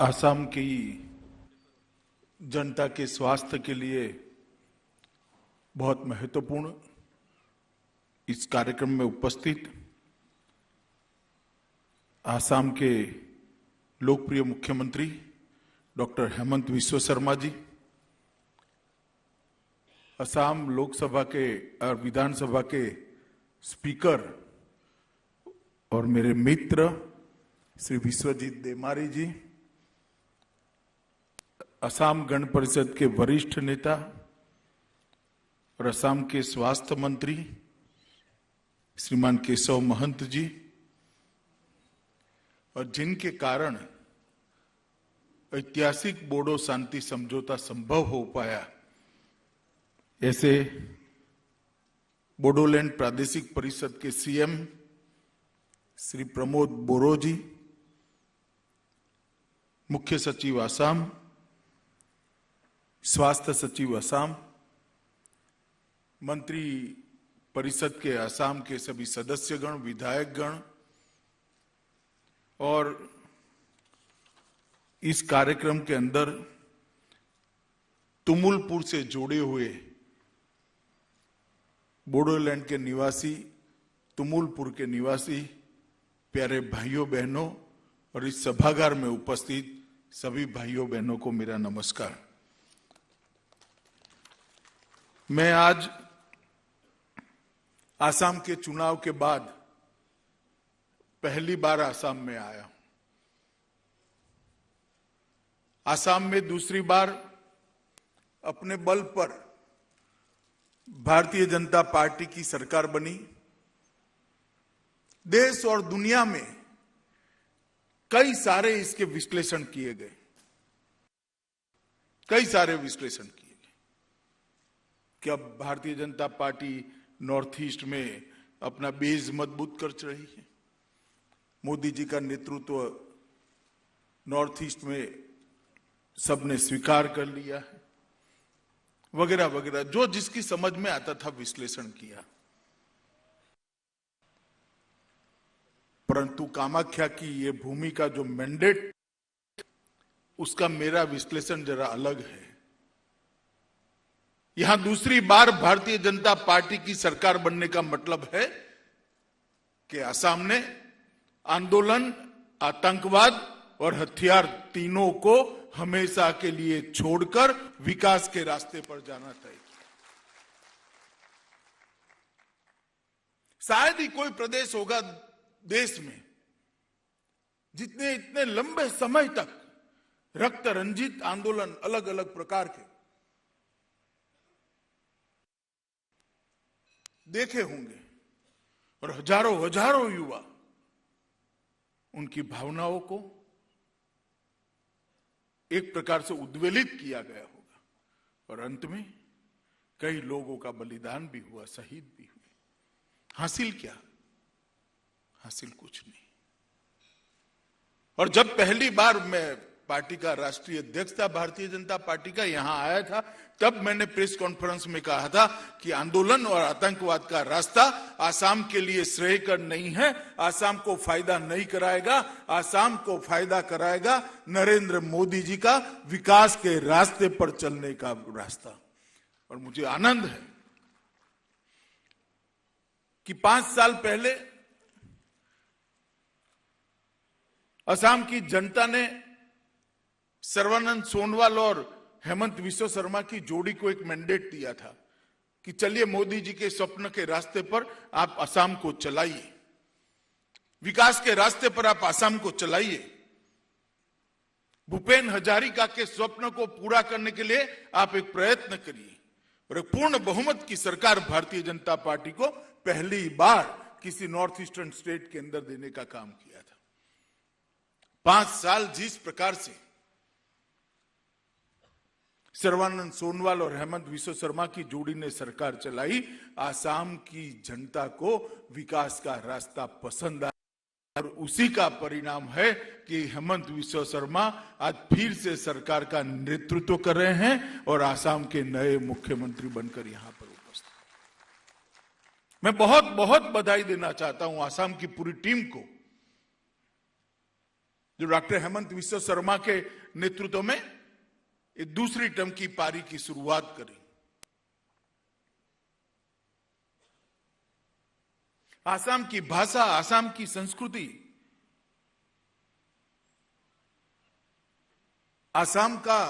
असम की जनता के स्वास्थ्य के लिए बहुत महत्वपूर्ण इस कार्यक्रम में उपस्थित असम के लोकप्रिय मुख्यमंत्री डॉक्टर हेमंत बिस्वा शर्मा जी, असम लोकसभा के और विधानसभा के स्पीकर और मेरे मित्र श्री विश्वजीत देमारी जी, असम गण परिषद के वरिष्ठ नेता और असम के स्वास्थ्य मंत्री श्रीमान केशव महंत जी, और जिनके कारण ऐतिहासिक बोडो शांति समझौता संभव हो पाया, ऐसे बोडोलैंड प्रादेशिक परिषद के सीएम श्री प्रमोद बोरो जी, मुख्य सचिव असम, स्वास्थ्य सचिव असम, मंत्री परिषद के असम के सभी सदस्यगण, विधायकगण और इस कार्यक्रम के अंदर तुमुलपुर से जुड़े हुए बोडोलैंड के निवासी, तुमुलपुर के निवासी प्यारे भाइयों बहनों और इस सभागार में उपस्थित सभी भाइयों बहनों को मेरा नमस्कार। मैं आज असम के चुनाव के बाद पहली बार असम में आया हूं। असम में दूसरी बार अपने बल पर भारतीय जनता पार्टी की सरकार बनी। देश और दुनिया में कई सारे इसके विश्लेषण किए गए, कई सारे विश्लेषण किए गए कि अब Bharatiya Janata party north east में अपना बेस मजबूत कर रही है, मोदी जी का नेतृत्व नॉर्थ ईस्ट में सबने स्वीकार कर लिया है, वगैरह वगैरह, जो जिसकी समझ में आता था विश्लेषण किया। परंतु कामाख्या की ये भूमि का जो मैंडेट, उसका मेरा विश्लेषण जरा अलग है। यहां दूसरी बार भारतीय जनता पार्टी की सरकार बनने का मतलब है कि असम ने आंदोलन, आतंकवाद और हथियार तीनों को हमेशा के लिए छोड़कर विकास के रास्ते पर जाना तय किया। शायद ही कोई प्रदेश होगा देश में जितने इतने लंबे समय तक रक्त रंजित आंदोलन अलग अलग प्रकार के देखे होंगे और हजारों हजारों युवा उनकी भावनाओं को एक प्रकार से उद्वेलित किया गया होगा और अंत में कई लोगों का बलिदान भी हुआ, शहीद भी हुए। हासिल क्या? हासिल कुछ नहीं। और जब पहली बार मैं पार्टी का राष्ट्रीय अध्यक्ष था भारतीय जनता पार्टी का, यहां आया था, तब मैंने प्रेस कॉन्फ्रेंस में कहा था कि आंदोलन और आतंकवाद का रास्ता असम के लिए श्रेयकर नहीं है, असम को फायदा नहीं कराएगा, असम को फायदा कराएगा नरेंद्र मोदी जी का विकास के रास्ते पर चलने का रास्ता। और मुझे आनंद है कि 5 साल पहले असम की जनता ने सर्बानंद सोनोवाल और हेमंत बिस्वा शर्मा की जोड़ी को एक मैंडेट दिया था कि चलिए मोदी जी के स्वप्न के रास्ते पर आप असम को चलाइए, विकास के रास्ते पर आप असम को चलाइए। भूपेन हजारिका के स्वप्न को पूरा करने के लिए आप एक प्रयत्न करिए। और एक पूर्ण बहुमत की सरकार भारतीय जनता पार्टी को पहली बार किसी नॉर्थ ईस्टर्न स्टेट के अंदर देने का काम किया था। 5 साल जिस प्रकार से सर्बानंद सोनोवाल और हेमंत बिस्वा शर्मा की जोड़ी ने सरकार चलाई, असम की जनता को विकास का रास्ता पसंद आया और उसी का परिणाम है कि हेमंत बिस्वा शर्मा आज फिर से सरकार का नेतृत्व कर रहे हैं और असम के नए मुख्यमंत्री बनकर यहां पर उपस्थित। मैं बहुत बहुत बधाई देना चाहता हूं असम की पूरी टीम को, जो डॉक्टर हेमंत विश्व शर्मा के नेतृत्व में ये दूसरी टर्म की पारी की शुरुआत करी। आसाम की भाषा, आसाम की संस्कृति, आसाम का,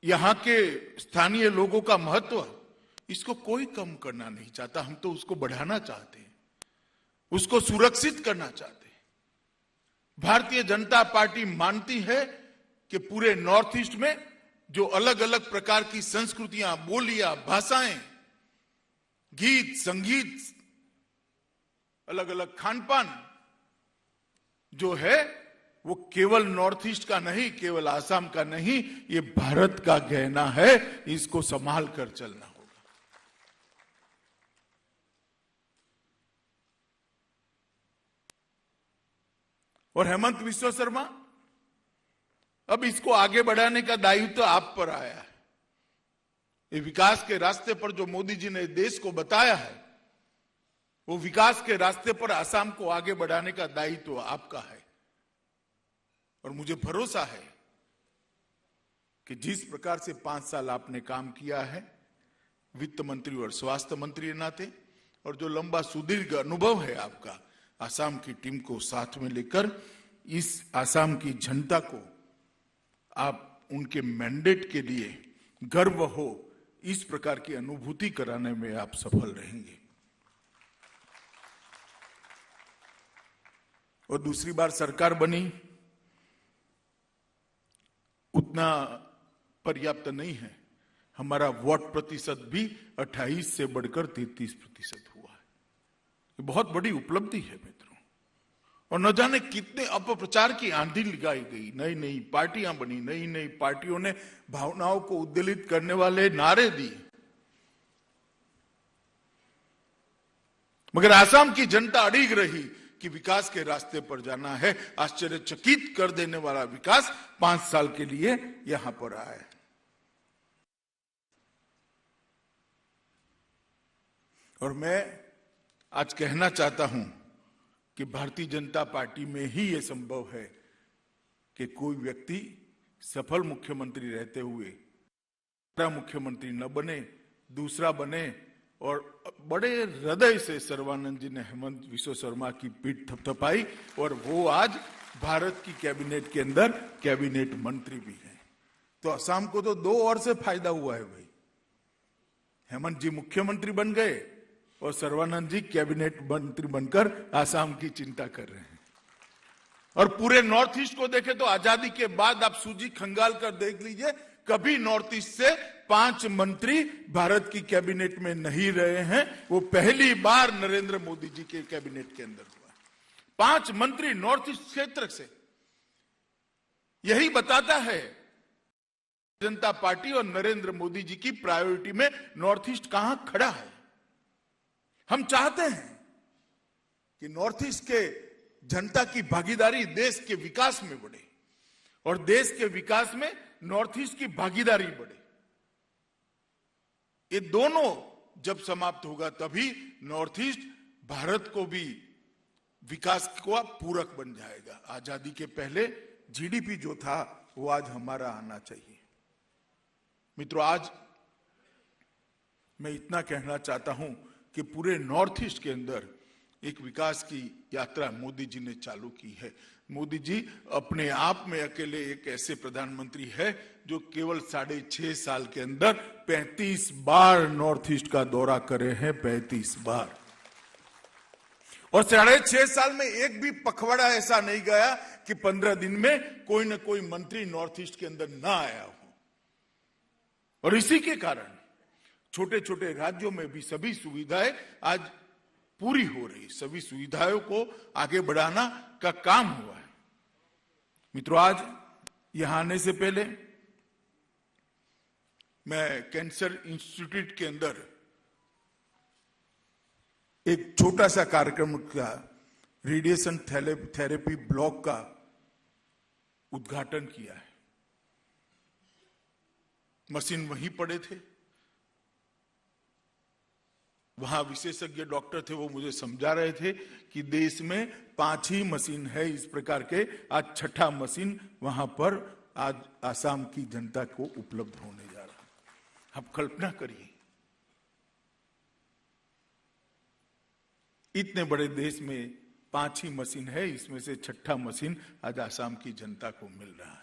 यहां के स्थानीय लोगों का महत्व, इसको कोई कम करना नहीं चाहता। हम तो उसको बढ़ाना चाहते हैं, उसको सुरक्षित करना चाहते हैं। भारतीय जनता पार्टी मानती है कि पूरे नॉर्थ ईस्ट में जो अलग अलग प्रकार की संस्कृतियां, बोलियां, भाषाएं, गीत, संगीत, अलग अलग खानपान जो है, वो केवल नॉर्थ ईस्ट का नहीं, केवल आसाम का नहीं, ये भारत का गहना है। इसको संभाल कर चलना होगा। और हेमंत विश्व शर्मा, अब इसको आगे बढ़ाने का दायित्व तो आप पर आया है। ये विकास के रास्ते पर जो मोदी जी ने देश को बताया है, वो विकास के रास्ते पर आसाम को आगे बढ़ाने का दायित्व तो आपका है। और मुझे भरोसा है कि जिस प्रकार से 5 साल आपने काम किया है वित्त मंत्री और स्वास्थ्य मंत्री के नाते, और जो लंबा सुदीर्घ अनुभव है आपका आसाम की टीम को साथ में लेकर, इस आसाम की जनता को आप उनके मैंडेट के लिए गर्व हो, इस प्रकार की अनुभूति कराने में आप सफल रहेंगे। और दूसरी बार सरकार बनी, उतना पर्याप्त नहीं है। हमारा वोट प्रतिशत भी 28 से बढ़कर 33% हुआ है। ये बहुत बड़ी उपलब्धि है मित्रों। और न जाने कितने अपप्रचार की आंधी लगाई गई, नई नई पार्टियां बनी, नई नई पार्टियों ने भावनाओं को उद्वेलित करने वाले नारे दिए, मगर आसाम की जनता अड़िग रही कि विकास के रास्ते पर जाना है। आश्चर्यचकित कर देने वाला विकास 5 साल के लिए यहां पर आया है। और मैं आज कहना चाहता हूं कि भारतीय जनता पार्टी में ही यह संभव है कि कोई व्यक्ति सफल मुख्यमंत्री रहते हुए मुख्यमंत्री न बने, दूसरा बने। और बड़े हृदय से सर्बानंद जी ने हेमंत विश्व शर्मा की पीठ थपथपाई, और वो आज भारत की कैबिनेट के अंदर कैबिनेट मंत्री भी हैं। तो असम को तो 2 और से फायदा हुआ है भाई। हेमंत जी मुख्यमंत्री बन गए और सर्बानंद जी कैबिनेट मंत्री बनकर आसाम की चिंता कर रहे हैं। और पूरे नॉर्थ ईस्ट को देखें तो आजादी के बाद आप सूजी खंगाल कर देख लीजिए, कभी नॉर्थ ईस्ट से 5 मंत्री भारत की कैबिनेट में नहीं रहे हैं। वो पहली बार नरेंद्र मोदी जी के कैबिनेट के अंदर हुआ। 5 मंत्री नॉर्थ ईस्ट क्षेत्र से। यही बताता है जनता पार्टी और नरेंद्र मोदी जी की प्रायोरिटी में नॉर्थ ईस्ट कहां खड़ा है। हम चाहते हैं कि नॉर्थ ईस्ट के जनता की भागीदारी देश के विकास में बढ़े, और देश के विकास में नॉर्थ ईस्ट की भागीदारी बढ़े। ये दोनों जब समाप्त होगा तभी नॉर्थ ईस्ट भारत को भी विकास का पूरक बन जाएगा। आजादी के पहले जीडीपी जो था वो आज हमारा आना चाहिए। मित्रों, आज मैं इतना कहना चाहता हूं कि पूरे नॉर्थ ईस्ट के अंदर एक विकास की यात्रा मोदी जी ने चालू की है। मोदी जी अपने आप में अकेले एक ऐसे प्रधानमंत्री है जो केवल 6.5 साल के अंदर 35 बार नॉर्थ ईस्ट का दौरा करे हैं, 35 बार। और 6.5 साल में एक भी पखवाड़ा ऐसा नहीं गया कि 15 दिन में कोई न कोई मंत्री नॉर्थ ईस्ट के अंदर ना आया हो। और इसी के कारण छोटे छोटे राज्यों में भी सभी सुविधाएं आज पूरी हो रही, सभी सुविधाओं को आगे बढ़ाना का काम हुआ है। मित्रों, आज यहां आने से पहले मैं कैंसर इंस्टीट्यूट के अंदर एक छोटा सा कार्यक्रम का रेडिएशन थेरेपी ब्लॉक का उद्घाटन किया है। मशीन वहीं पड़े थे, वहां विशेषज्ञ डॉक्टर थे, वो मुझे समझा रहे थे कि देश में 5 ही मशीन है इस प्रकार के, आज 6ठा मशीन वहां पर आज आसाम की जनता को उपलब्ध होने जा रहा है। आप कल्पना करिए, इतने बड़े देश में 5 ही मशीन है, इसमें से 6ठा मशीन आज आसाम की जनता को मिल रहा है।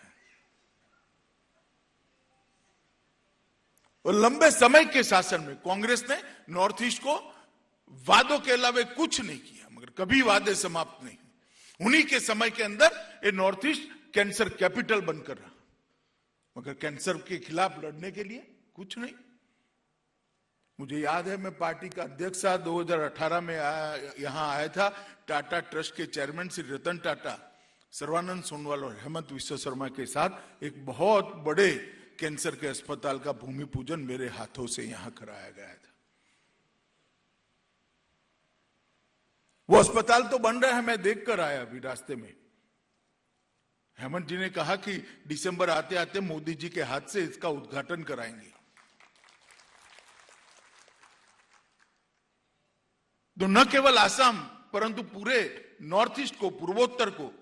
और लंबे समय के शासन में कांग्रेस ने नॉर्थ ईस्ट को वादों के अलावा कुछ नहीं किया, मगर कभी वादे समाप्त नहीं। उन्हीं के समय के अंदर ये नॉर्थ ईस्ट कैंसर कैपिटल बनकर रहा, मगर कैंसर के खिलाफ लड़ने के लिए कुछ नहीं। मुझे याद है, मैं पार्टी का अध्यक्ष 2018 में यहां आया था। टाटा ट्रस्ट के चेयरमैन श्री रतन टाटा, सर्वानंद सोनोवाल और हेमंत विश्व शर्मा के साथ एक बहुत बड़े कैंसर के अस्पताल का भूमि पूजन मेरे हाथों से यहां कराया गया था। वो अस्पताल तो बन रहा है, मैं देख कर आया अभी रास्ते में। हेमंत जी ने कहा कि दिसंबर आते आते मोदी जी के हाथ से इसका उद्घाटन कराएंगे। तो न केवल आसाम परंतु पूरे नॉर्थ ईस्ट को, पूर्वोत्तर को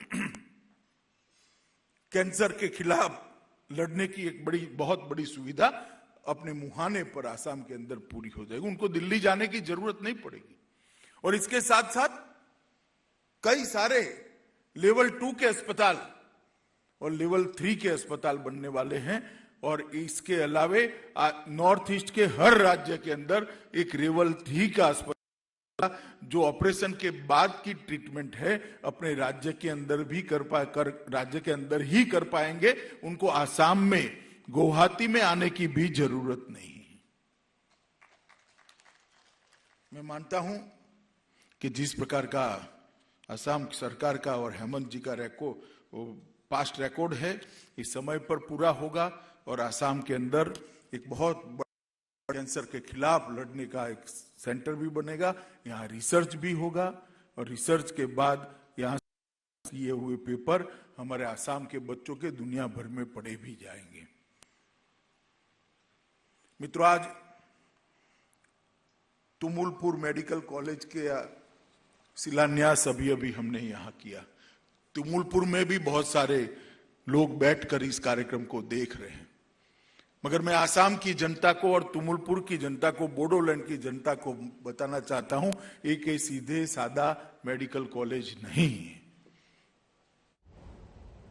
कैंसर के खिलाफ लड़ने की एक बहुत बड़ी सुविधा अपने मुहाने पर आसाम के अंदर पूरी हो जाएगी। उनको दिल्ली जाने की जरूरत नहीं पड़ेगी। और इसके साथ साथ कई सारे लेवल 2 के अस्पताल और लेवल 3 के अस्पताल बनने वाले हैं। और इसके अलावे नॉर्थ ईस्ट के हर राज्य के अंदर एक लेवल 3 का अस्पताल जो ऑपरेशन के बाद की ट्रीटमेंट है अपने राज्य के अंदर भी राज्य के अंदर ही कर पाएंगे। उनको आसाम में, गुवाहाटी में आने की भी जरूरत नहीं। मैं मानता हूं कि जिस प्रकार का असम सरकार का और हेमंत जी का पास्ट रिकॉर्ड है, इस समय पर पूरा होगा और असम के अंदर एक बहुत बड़ा कैंसर के खिलाफ लड़ने का एक सेंटर भी बनेगा। यहाँ रिसर्च भी होगा और रिसर्च के बाद यहाँ किए हुए पेपर हमारे असम के बच्चों के दुनिया भर में पढ़े भी जाएंगे। मित्रों, आज तुमुलपुर मेडिकल कॉलेज के शिलान्यास अभी हमने यहाँ किया। तुमुलपुर में भी बहुत सारे लोग बैठकर इस कार्यक्रम को देख रहे हैं, मगर मैं आसाम की जनता को और तुमुलपुर की जनता को, बोडोलैंड की जनता को बताना चाहता हूं, एक सीधे सादा मेडिकल कॉलेज नहीं है।